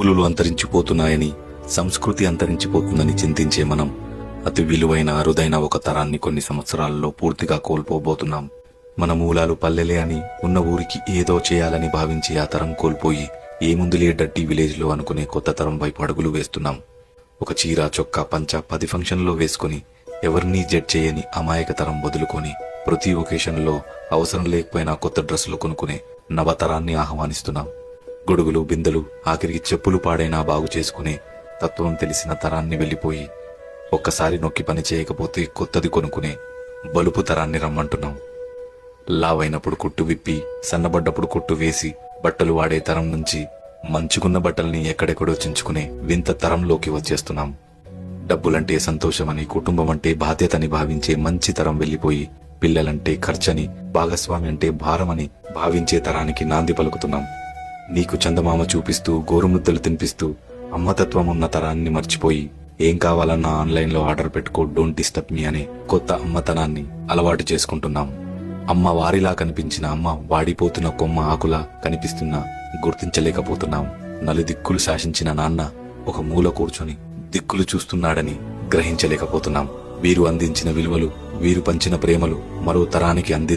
పులులు అంతరించిపోతున్నాయని, సంస్కృతి అంతరించిపోతుందని చింతించే మనం అతి విలువైన అరుదైన ఒక తరాన్ని కొన్ని సంవత్సరాల్లో పూర్తిగా కోల్పోబోతున్నాం. మన మూలాలు పల్లెలే అని, ఉన్న ఊరికి ఏదో చేయాలని భావించి ఆ తరం కోల్పోయి ఏముందులే డడ్డీ విలేజ్ లో అనుకునే కొత్త తరం వైపు అడుగులు వేస్తున్నాం. ఒక చీర, చొక్కా, పంచ 10 ఫంక్షన్లో వేసుకుని ఎవరినీ జడ్జ్ చేయని అమాయక తరం వదులుకొని ప్రతి ఒకేషన్లో అవసరం లేకపోయినా కొత్త డ్రెస్సులు కొనుక్కునే నవతరాన్ని ఆహ్వానిస్తున్నాం. గొడుగులు, బిందెలు, ఆఖరికి చెప్పులు పాడైనా బాగు చేసుకునే తత్వం తెలిసిన తరాన్ని వెళ్లిపోయి ఒక్కసారి నొక్కి పని చేయకపోతే కొత్తది కొనుక్కునే బలుపు తరాన్ని రమ్మంటున్నాం. లావైనప్పుడు కుట్టు విప్పి, సన్నబడ్డప్పుడు కుట్టు వేసి బట్టలు వాడే తరం నుంచి మంచుకున్న బట్టల్ని ఎక్కడెక్కడో చించుకునే వింత తరంలోకి వచ్చేస్తున్నాం. డబ్బులంటే సంతోషమని, కుటుంబం అంటే బాధ్యతని భావించే మంచి తరం వెళ్లిపోయి పిల్లలంటే ఖర్చని, భాగస్వామి అంటే భారమని భావించే తరానికి నాంది పలుకుతున్నాం. నీకు చందమామ చూపిస్తూ, గోరుముద్దలు తినిపిస్తూ అమ్మతత్వం ఉన్న తరాన్ని మర్చిపోయి ఏం కావాలన్నా ఆన్లైన్లో ఆర్డర్ పెట్టుకో, డోంట్ డిస్టర్బ్ మీ అనే కొత్త అమ్మతనాన్ని అలవాటు చేసుకుంటున్నాం. అమ్మ వారిలా కనిపించిన అమ్మ వాడిపోతున్న కొమ్మ ఆకులా కనిపిస్తున్నా గుర్తించలేకపోతున్నాం. నలుదిక్కులు శాసించిన నాన్న ఒక మూల కూర్చొని దిక్కులు చూస్తున్నాడని గ్రహించలేకపోతున్నాం. వీరు అందించిన విలువలు, వీరు పంచిన ప్రేమలు మరో తరానికి